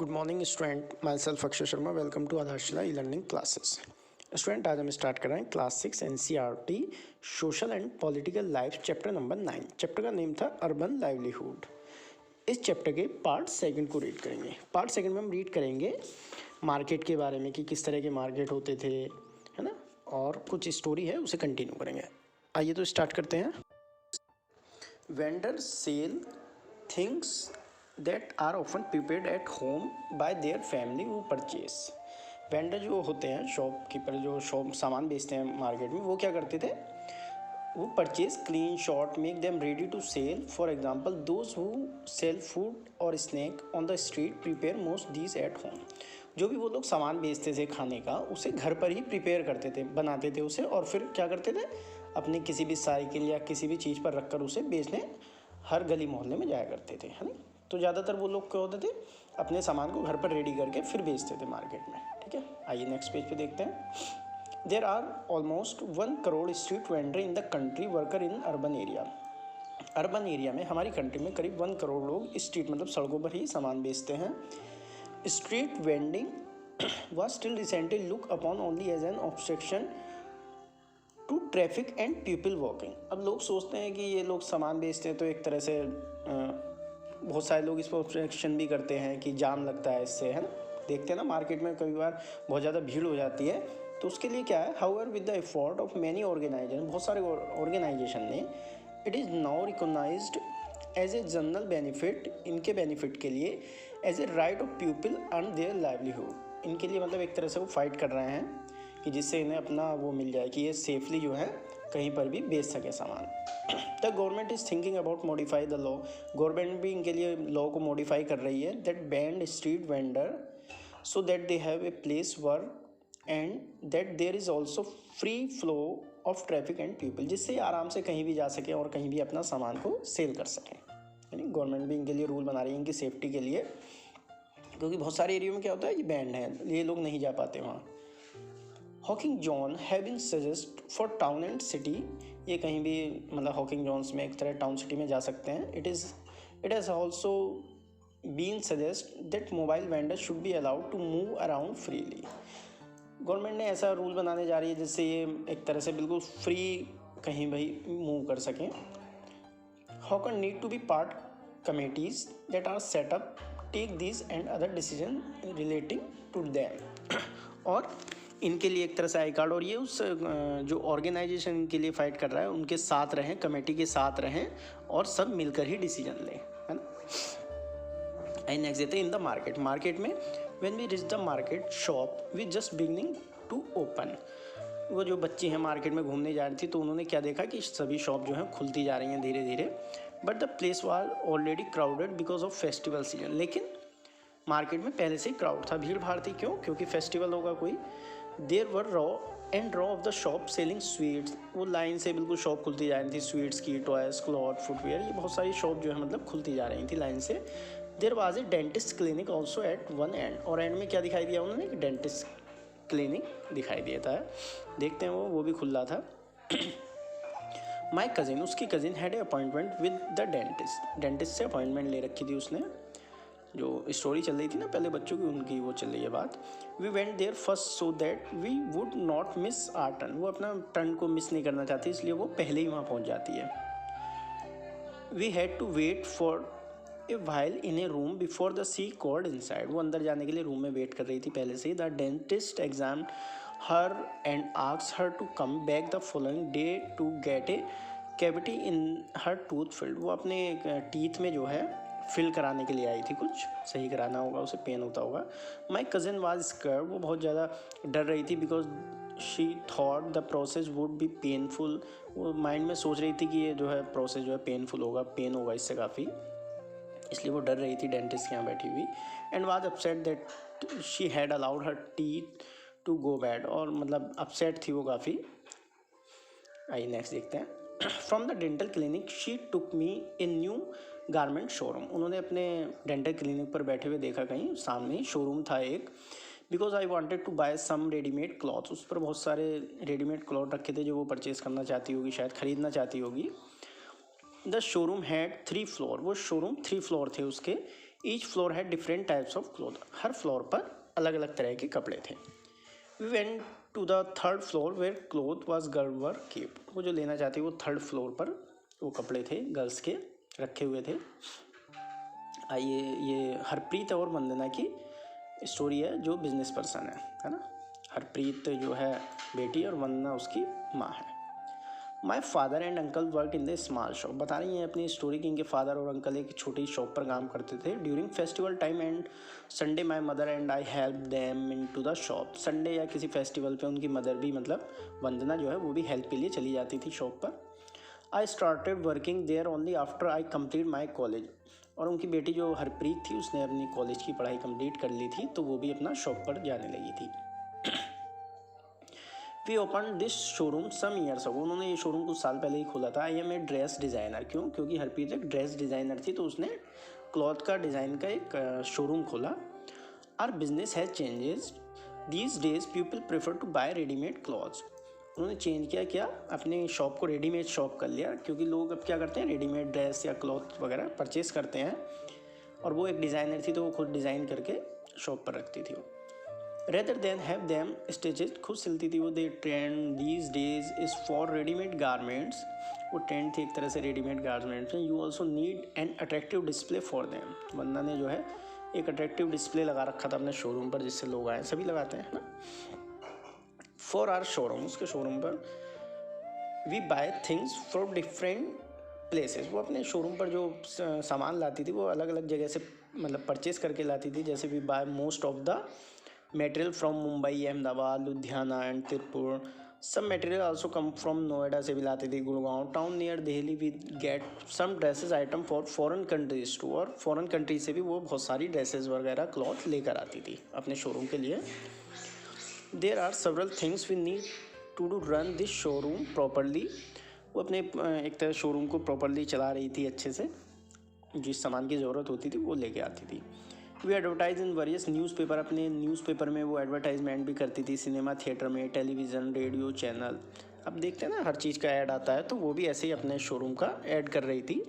Good morning student, myself Akshay Sharma. Welcome to Aadharshila e learning classes. Student, आज हम start कर रहे हैं class 6 NCERT social and political life chapter number 9। Chapter का name था urban livelihood. इस चैप्टर के पार्ट सेकंड को रीड करेंगे। पार्ट सेकंड में हम रीड करेंगे मार्केट के बारे में कि किस तरह के मार्केट होते थे, है ना, और कुछ स्टोरी है उसे कंटिन्यू करेंगे। आइए तो स्टार्ट करते हैं। Vendor sell things that are often prepared at home by their family who purchase। Vendor जो होते हैं, शॉपकीपर जो सामान बेचते हैं मार्केट में, वो क्या करते थे, वो purchase clean sort make them ready to sell. For example those who sell food और snack on the street prepare most these at home. जो भी वो लोग सामान बेचते थे खाने का, उसे घर पर ही प्रिपेयर करते थे, बनाते थे उसे, और फिर क्या करते थे, अपनी किसी भी साइकिल या किसी भी चीज़ पर रखकर उसे बेचने हर गली मोहल्ले में जाया करते थे, है ना। तो ज़्यादातर वो लोग क्या होते थे, अपने सामान को घर पर रेडी करके फिर बेचते थे मार्केट में। ठीक है, आइए नेक्स्ट पेज पे देखते हैं। There are almost 1 crore street vendor in the country worker in urban area. Urban area में हमारी कंट्री में करीब 1 करोड़ लोग स्ट्रीट मतलब सड़कों पर ही सामान बेचते हैं। Street vending was still recently looked upon only as an obstruction to traffic and people walking। अब लोग सोचते हैं कि ये लोग सामान बेचते हैं तो एक तरह से बहुत सारे लोग इस पर ऑब्जेक्शन भी करते हैं कि जाम लगता है इससे, है ना। देखते हैं ना मार्केट में कई बार बहुत ज़्यादा भीड़ हो जाती है, तो उसके लिए क्या है, however with the effort of many organisation, बहुत सारे ऑर्गेनाइजेशन ने, it is now recognised as a general benefit, इनके बेनिफिट के लिए, as a right of people earn their livelihood. इनके लिए मतलब एक तरह से वो फाइट कर रहे हैं कि जिससे इन्हें अपना वो मिल जाए कि ये सेफली जो है कहीं पर भी बेच सके सामान। The government is thinking about modify the law. Government भी इनके लिए लॉ को मॉडिफाई कर रही है, that band street vendor so that they have a place work and that there is also free flow of traffic and people, जिससे आराम से कहीं भी जा सके और कहीं भी अपना सामान को सेल कर सकें। यानी गवर्नमेंट भी इनके लिए रूल बना रही है इनकी सेफ्टी के लिए, क्योंकि बहुत सारे एरिया में क्या होता है कि बैंड है, ये लोग नहीं जा पाते वहाँ। Hawking zone have been suggest for town and city. ये कहीं भी मतलब हॉकिंग जॉन्स में एक तरह टाउन सिटी में जा सकते हैं। It has also been suggest that mobile vendor should be allowed to move around freely. Government ने ऐसा रूल बनाने जा रही है जिससे ये एक तरह से बिल्कुल फ्री कहीं भी मूव कर सकें। Hawker need to be part committees that are set up take this and other decision relating to them. और इनके लिए एक तरह से आई कार्ड, और ये उस जो ऑर्गेनाइजेशन इनके लिए फाइट कर रहा है उनके साथ रहें, कमेटी के साथ रहें और सब मिलकर ही डिसीजन लें, है ना। आई नेक्स्ट देते हैं इन द मार्केट। मार्केट में when we reach the market shop we just beginning to open. वो जो बच्चे हैं मार्केट में घूमने जा रही थी, तो उन्होंने क्या देखा कि सभी शॉप जो हैं खुलती जा रही हैं धीरे धीरे, but the place was already crowded because of festival season. लेकिन मार्केट में पहले से ही क्राउड था, भीड़ भाड़ थी। क्यों? क्योंकि फेस्टिवल होगा कोई। There were row and row of the shop selling sweets. वो लाइन से बिल्कुल शॉप खुलती जा रही थी, स्वीट्स की, टॉयज, क्लॉथ, फुटवेयर, ये बहुत सारी शॉप जो है मतलब खुलती जा रही थी लाइन से। There was a dentist clinic also at one end. और एंड में क्या दिखाई दिया उन्होंने, एक डेंटिस्ट क्लिनिक दिखाई दिया था। देखते हैं वो भी खुल रहा था। माई कज़िन, उसकी cousin had a appointment with the dentist. Dentist से अपॉइंटमेंट ले रखी थी उसने। जो स्टोरी चल रही थी ना पहले बच्चों की, उनकी वो चल रही है बात। We went there first so that we would not miss our turn. वो अपना टर्न को मिस नहीं करना चाहती, इसलिए वो पहले ही वहाँ पहुँच जाती है। We had to wait for a while in a room before the she called inside. वो अंदर जाने के लिए रूम में वेट कर रही थी पहले से ही। The dentist exam her and asked her to come back the following day to get a cavity in her tooth filled. वो अपने टीथ में जो है फिल कराने के लिए आई थी, कुछ सही कराना होगा, उसे पेन होता होगा। My cousin was scared. वो बहुत ज़्यादा डर रही थी because she thought the process would be painful. वो माइंड में सोच रही थी कि ये जो है प्रोसेस जो है पेनफुल होगा, पेन होगा इससे काफ़ी, इसलिए वो डर रही थी डेंटिस्ट के यहाँ बैठी हुई। And was upset that she had allowed her teeth to go bad. और मतलब अपसेट थी वो काफ़ी। आइए नेक्स्ट देखते हैं। From the dental clinic she took me a new garment showroom. उन्होंने अपने डेंटल क्लिनिक पर बैठे हुए देखा, कहीं सामने ही शोरूम था एक। Because I wanted to buy some readymade cloth. उस पर बहुत सारे रेडीमेड क्लॉथ रखे थे जो वो परचेज़ करना चाहती होगी, शायद ख़रीदना चाहती होगी। The showroom had 3 floor. वो शोरूम 3 फ्लोर थे उसके। ईच फ्लोर है डिफरेंट टाइप्स ऑफ क्लोथ, हर फ्लोर पर अलग अलग तरह के कपड़े थे। We went to the third floor where cloth was girl wear kept. वो जो लेना चाहती वो थर्ड फ्लोर पर वो कपड़े थे गर्ल्स के रखे हुए थे। आइए, ये हरप्रीत और वंदना की स्टोरी है जो बिजनेस पर्सन है ना। हरप्रीत जो है बेटी और वंदना उसकी माँ है। My father and uncle work in the small shop. बता रही हैं अपनी स्टोरी कि इनके फादर और अंकल एक छोटी शॉप पर काम करते थे। During festival time and Sunday my mother and I help them in to the shop. Sunday या किसी फेस्टिवल पे उनकी मदर भी मतलब वंदना जो है वो भी हेल्प के लिए चली जाती थी शॉप पर। I started working there only after I complete my college. और उनकी बेटी जो हरप्रीत थी उसने अपनी कॉलेज की पढ़ाई कंप्लीट कर ली थी तो वो भी अपना शॉप पर जाने लगी थी। We open this showroom some years ago. उन्होंने ये शोरूम कुछ साल पहले ही खोला था। I am a dress designer. क्यों? क्योंकि हरप्रीत एक ड्रेस डिज़ाइनर थी तो उसने क्लॉथ का डिज़ाइन का एक शोरूम खोला। Our business has changes these days people prefer to buy readymade clothes. उन्होंने चेंज किया क्या? अपने शॉप को रेडीमेड शॉप कर लिया, क्योंकि लोग अब क्या करते हैं रेडीमेड ड्रेस या क्लॉथ वगैरह परचेस करते हैं। और वो एक डिज़ाइनर थी तो वो खुद डिज़ाइन करके शॉप पर रखती थी। वो rather than have them stitches, खुद सिलती थी वो। The trend these days is for readymade garments. वो ट्रेंड थी एक तरह से रेडीमेड गारमेंट्स में। You also need an attractive display for them. Vandana ने जो है एक अट्रैक्टिव डिस्प्ले लगा रखा था अपने शोरूम पर जिससे लोग आए, सभी लगाते हैं ना। फॉर आवर शोरूम, उसके शोरूम पर we buy things from different places. वो अपने शोरूम पर जो सामान लाती थी वो अलग अलग जगह से मतलब परचेस करके लाती थी। जैसे we buy most of the material from Mumbai, Ahmedabad, Ludhiana and Tiruppur. सब material also come from Noida से भी लाती थी, Gurgaon town near Delhi. We get some dresses item for foreign countries too. और फॉरेन कंट्री से भी वो बहुत सारी ड्रेसेस वगैरह क्लॉथ लेकर आती थी अपने शोरूम के लिए। There are several things we need to do run this showroom properly. वो अपने एक तरह शोरूम को प्रॉपरली चला रही थी अच्छे से। जिस सामान की ज़रूरत होती थी वो लेके आती थी। We advertise in various newspaper. अपने न्यूज़पेपर में वो एडवर्टाइजमेंट भी करती थी, सिनेमा थिएटर में, टेलीविज़न, रेडियो चैनल। अब देखते हैं ना हर चीज़ का ऐड आता है तो वो भी ऐसे ही अपने शोरूम का ऐड कर रही थी।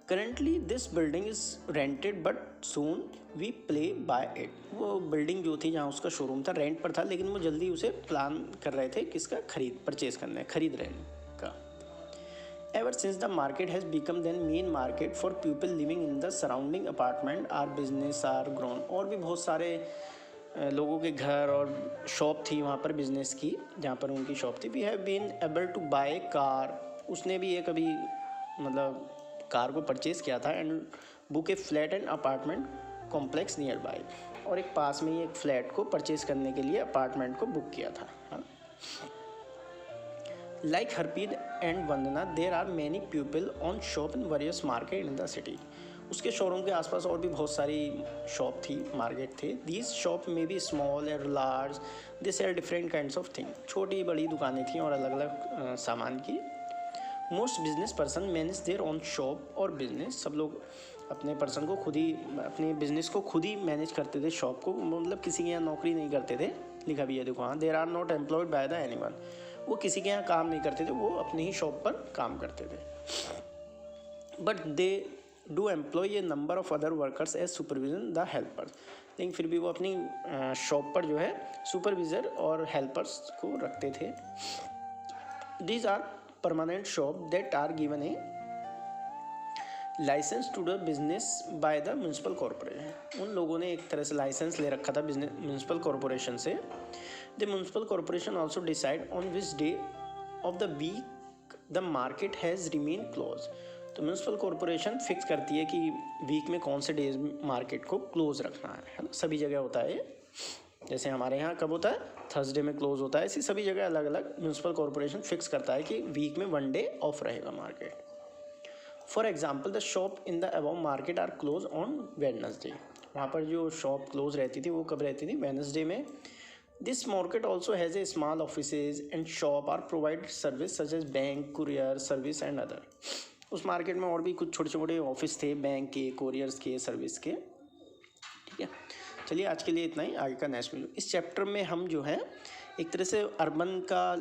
Currently this building is rented but soon we play buy it. वो बिल्डिंग जो थी जहाँ उसका शोरूम था रेंट पर था, लेकिन वो जल्दी उसे प्लान कर रहे थे किसका खरीद रहे का। Ever since the market has become the main market for people living in the surrounding apartment, our business are grown। और भी बहुत सारे लोगों के घर और शॉप थी वहाँ पर बिजनेस की जहाँ पर उनकी शॉप थी। We have been able to buy car. उसने भी एक अभी मतलब कार को परचेज़ किया था। And book A flat and apartment complex near by. और एक पास में ही एक फ्लैट को परचेज़ करने के लिए अपार्टमेंट को बुक किया था, हाँ। Like Harpreet and Vandana, there are many people on shop in various market in the city। उसके शोरूम के आसपास और भी बहुत सारी शॉप थी, मार्केट थे। These shop may be small or large, they sell different kinds of things। छोटी बड़ी दुकानें थी और अलग अलग सामान की। Most business person manage their own shop और business। सब लोग अपने पर्सन को खुद ही अपने बिजनेस को खुद ही मैनेज करते थे, शॉप को, मतलब किसी के यहाँ नौकरी नहीं करते थे। लिखा भी है देखो, हाँ, there are not employed by the anyone. वो किसी के यहाँ काम नहीं करते थे, वो अपनी ही शॉप पर काम करते थे। But they do employ a number of other workers as supervision the helpers. लेकिन फिर भी वो अपनी शॉप पर जो है सुपरविजर और हेल्पर्स को रखते थे। These are permanent shop that are given a licence to the business by the municipal corporation. उन लोगों ने एक तरह से लाइसेंस ले रखा था बिजनेस म्यूनसिपल कॉरपोरेशन से। The municipal corporation also decide on which day of the week the market has remain close. तो म्यूनसिपल कॉरपोरेशन फिक्स करती है कि वीक में कौन से डेज मार्केट को क्लोज रखना है ना। सभी जगह होता है, जैसे हमारे यहाँ कब होता है, थर्सडे में क्लोज होता है। इसी सभी जगह अलग अलग म्यूनसिपल कॉरपोरेशन फिक्स करता है कि वीक में वन डे ऑफ रहेगा market. For example the shop in the above market are close on Wednesday. वहाँ पर जो शॉप क्लोज रहती थी वो कब रहती थी, वेडनेसडे में। This market also has a small offices and shop are provide service such as bank, courier service and other. उस मार्केट में और भी कुछ छोटे छोटे ऑफिस थे, बैंक के, कोरियर्स के, सर्विस के। ठीक है, चलिए आज के लिए इतना ही, आगे का नेक्स्ट वीडियो। इस चैप्टर में हम जो है एक तरह से अर्बन का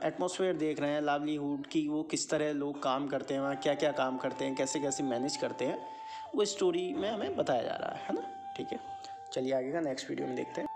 एटमॉस्फेयर देख रहे हैं, लाइवलीहुड की, वो किस तरह लोग काम करते हैं, वहाँ क्या क्या काम करते हैं, कैसे कैसे मैनेज करते हैं, वो स्टोरी में हमें बताया जा रहा है ना। ठीक है, चलिए आगे का नेक्स्ट वीडियो में देखते हैं।